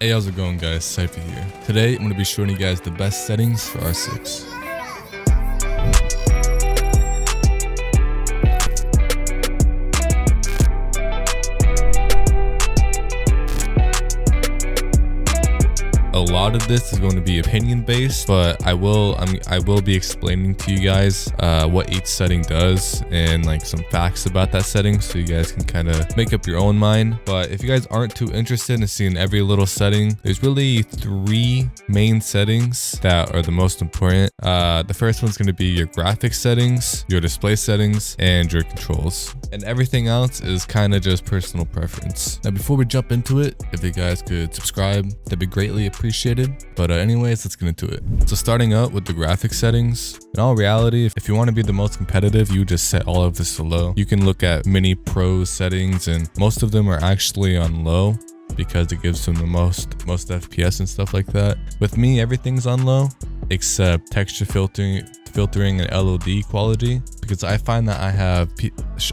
Hey, how's it going guys? Cypher here. Today I'm going to be showing you guys the best settings for R6. A lot of this is going to be opinion based, but I will be explaining to you guys what each setting does and like some facts about that setting, so you guys can kind of make up your own mind. But if you guys aren't too interested in seeing every little setting, there's really 3 main settings that are the most important. The first one's going to be your graphics settings, your display settings, and your controls. And everything else is kind of just personal preference. Now, before we jump into it, if you guys could subscribe, that'd be greatly appreciated. But anyways, let's get into it. So starting out with the graphics settings, in all reality, if you want to be the most competitive, you just set all of this to low. You can look at mini pro settings, and most of them are actually on low because it gives them the most FPS and stuff like that. With me, everything's on low except texture filtering and LOD quality, because I find that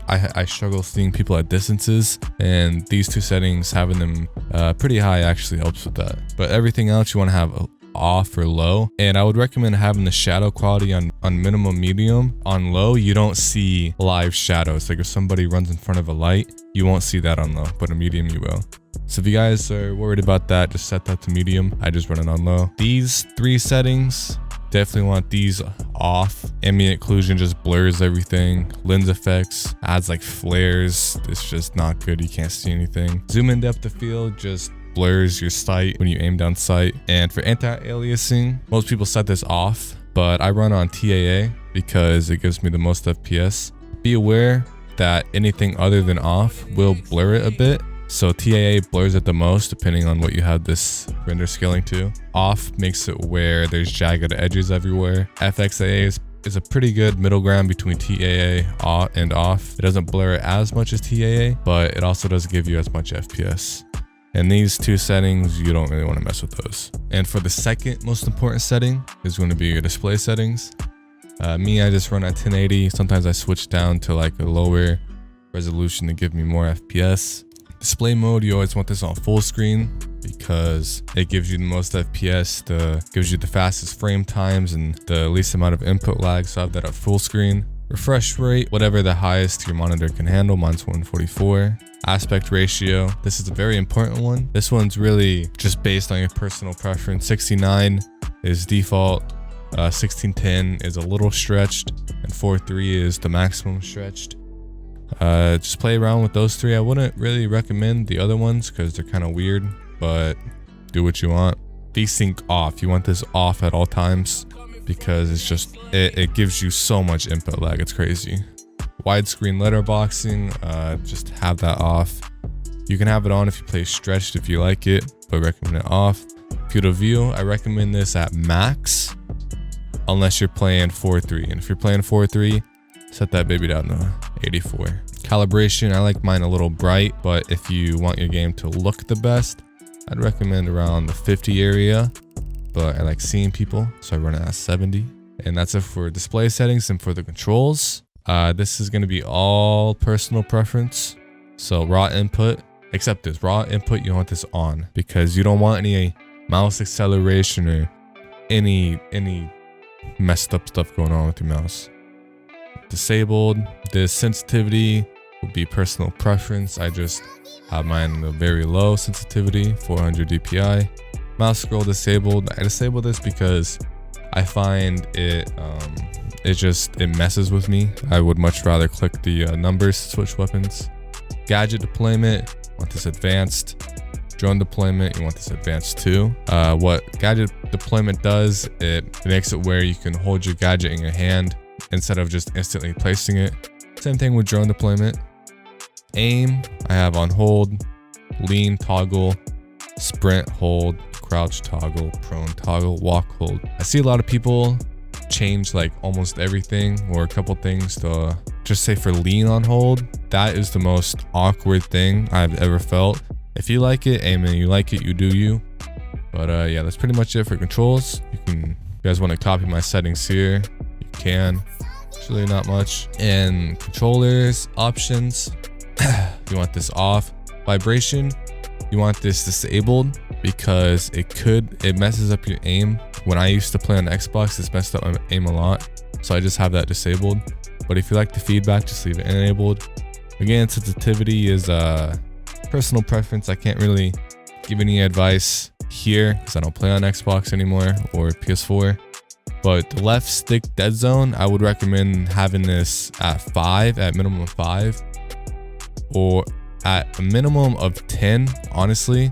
I struggle seeing people at distances, and these 2 settings, having them pretty high actually helps with that. But everything else you want to have off or low, and I would recommend having the shadow quality on minimum medium. On low, you don't see live shadows. Like if somebody runs in front of a light, you won't see that on low, but on medium you will. So if you guys are worried about that, just set that to medium. I just run it on low. These 3 settings, definitely want these off. Ambient occlusion just blurs everything. Lens effects adds like flares. It's just not good. You can't see anything. Zoom in depth of field just blurs your sight when you aim down sight. And for anti-aliasing, most people set this off, but I run on TAA because it gives me the most FPS. Be aware that anything other than off will blur it a bit. So TAA blurs it the most depending on what you have this render scaling to. Off makes it where there's jagged edges everywhere. FXAA is a pretty good middle ground between TAA and off. It doesn't blur it as much as TAA, but it also doesn't give you as much FPS. And these 2 settings, you don't really want to mess with those. And for the second most important setting is going to be your display settings. Me, I just run at 1080. Sometimes I switch down to like a lower resolution to give me more FPS. Display mode, you always want this on full screen because it gives you the most FPS, gives you the fastest frame times and the least amount of input lag, so I have that at full screen. Refresh rate, whatever the highest your monitor can handle, mine's 144. Aspect ratio, this is a very important one. This one's really just based on your personal preference. 69 is default, 1610 is a little stretched, and 4:3 is the maximum stretched. Just play around with those 3. I wouldn't really recommend the other ones because they're kind of weird, but do what you want. VSync off, you want this off at all times because it's just it gives you so much input lag, it's crazy. Widescreen letterboxing, just have that off. You can have it on if you play stretched if you like it, but recommend it off. Field of view, I recommend this at max unless you're playing 4:3, and if you're playing 4:3, set that baby down to 84. Calibration, I like mine a little bright, but if you want your game to look the best, I'd recommend around the 50 area, but I like seeing people, so I run it at 70. And that's it for display settings. And for the controls, this is going to be all personal preference. So raw input, except this raw input, you want this on because you don't want any mouse acceleration or any messed up stuff going on with your mouse. Disabled, the sensitivity will be personal preference. I just have mine in a very low sensitivity, 400 dpi. Mouse scroll disabled. I disable this because I find it messes with me. I would much rather click the numbers to switch weapons. Gadget deployment, want this advanced. Drone deployment, you want this advanced too. What gadget deployment does, it makes it where you can hold your gadget in your hand instead of just instantly placing it. Same thing with drone deployment. Aim, I have on hold, lean toggle, sprint hold, crouch toggle, prone toggle, walk hold. I see a lot of people change like almost everything or a couple things to just say for lean on hold. That is the most awkward thing I've ever felt. If you like it, amen, you like it, you do you. But yeah, that's pretty much it for controls. You guys want to copy my settings here, you can. It's really not much. And controllers options, you want this off. Vibration, you want this disabled. because it messes up your aim. When I used to play on Xbox, it's messed up my aim a lot, so I just have that disabled. But if you like the feedback, just leave it enabled. Again, sensitivity is personal preference. I can't really give any advice here because I don't play on Xbox anymore or PS4. But the left stick dead zone, I would recommend having this at 5, at minimum of 5, or at a minimum of 10, honestly.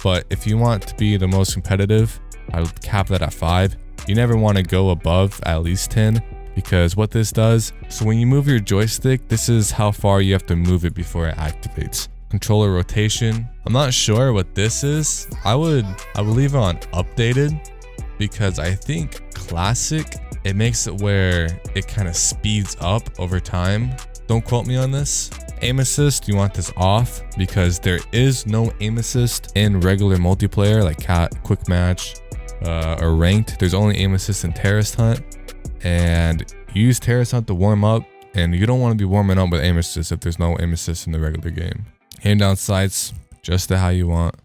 But if you want to be the most competitive, I would cap that at 5. You never want to go above at least 10, because what this does, so when you move your joystick, this is how far you have to move it before it activates. Controller rotation, I'm not sure what this is. I would leave it on updated, because I think classic, it makes it where it kind of speeds up over time. Don't quote me on this. Aim assist, you want this off, because there is no aim assist in regular multiplayer like quick match or ranked. There's only aim assist in terrorist hunt, and you use terrorist hunt to warm up, and you don't want to be warming up with aim assist if there's no aim assist in the regular game. Hand down sights, just to how you want.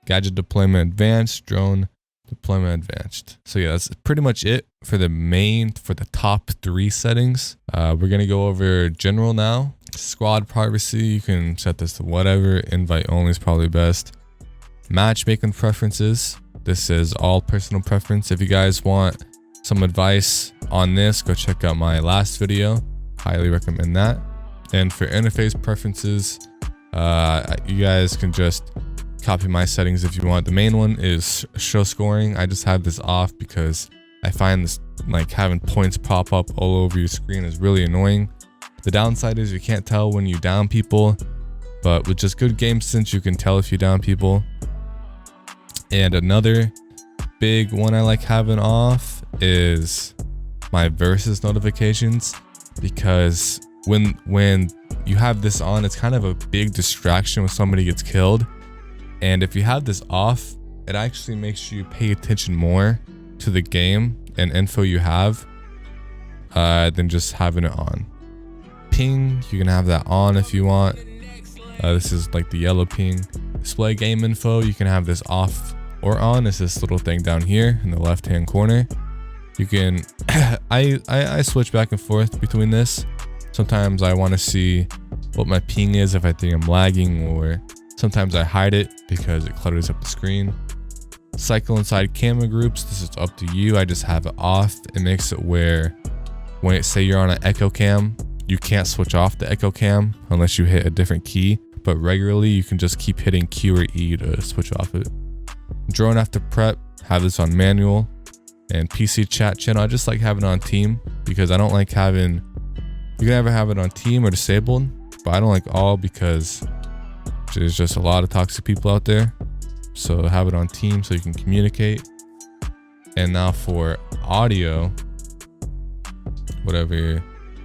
Gadget deployment advanced, drone deployment advanced. So yeah, that's pretty much it for the top 3 settings. We're gonna go over general now. Squad privacy, you can set this to whatever. Invite only is probably best. Matchmaking preferences, this is all personal preference. If you guys want some advice on this, go check out my last video. Highly recommend that. And for interface preferences, you guys can just copy my settings if you want. The main one is show scoring. I just have this off because I find this, like, having points pop up all over your screen is really annoying. The downside is you can't tell when you down people, but with just good game sense, you can tell if you down people. And another big one I like having off is my versus notifications, because when you have this on, it's kind of a big distraction when somebody gets killed. And if you have this off, it actually makes you pay attention more to the game and info you have than just having it on. Ping, you can have that on if you want. This is like the yellow ping. Display game info, you can have this off or on. It's this little thing down here in the left hand corner. You can I switch back and forth between this. Sometimes I want to see what my ping is if I think I'm lagging, or sometimes I hide it because it clutters up the screen. Cycle inside camera groups, this is up to you. I just have it off. It makes it where when say you're on an echo cam, you can't switch off the echo cam unless you hit a different key, but regularly you can just keep hitting Q or E to switch off it. Drone after prep, have this on manual. And PC chat channel, I just like having it on team, because I don't like having, you can either have it on team or disabled, but I don't like all because there's just a lot of toxic people out there. So have it on team so you can communicate. And now for audio, whatever,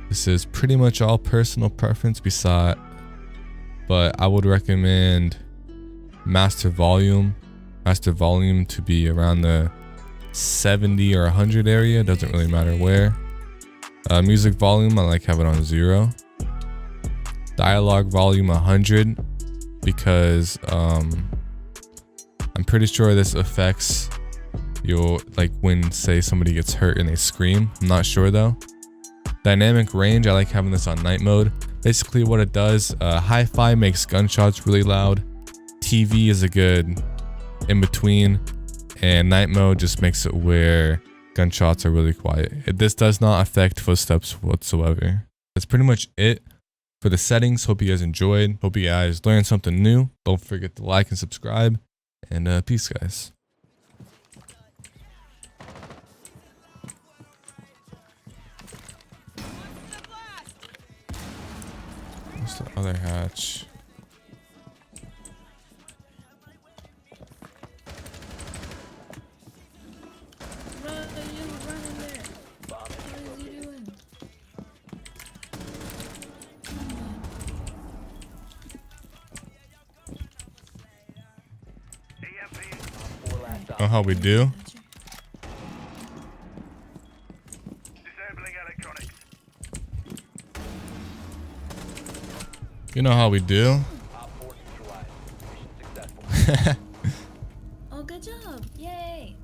this is pretty much all personal preference but I would recommend master volume to be around the 70 or 100 area, doesn't really matter where. Music volume, I like have it on 0. Dialogue volume 100, because I'm pretty sure this affects your, like, when say somebody gets hurt and they scream. I'm not sure though. Dynamic range, I like having this on night mode. Basically what it does, hi-fi makes gunshots really loud. TV is a good in between, and night mode just makes it where gunshots are really quiet. This does not affect footsteps whatsoever. That's pretty much it for the settings. Hope you guys enjoyed. Hope you guys learned something new. Don't forget to like and subscribe, and peace, guys. What's the other hatch? Know how we do? You know how we do? good job. Yay.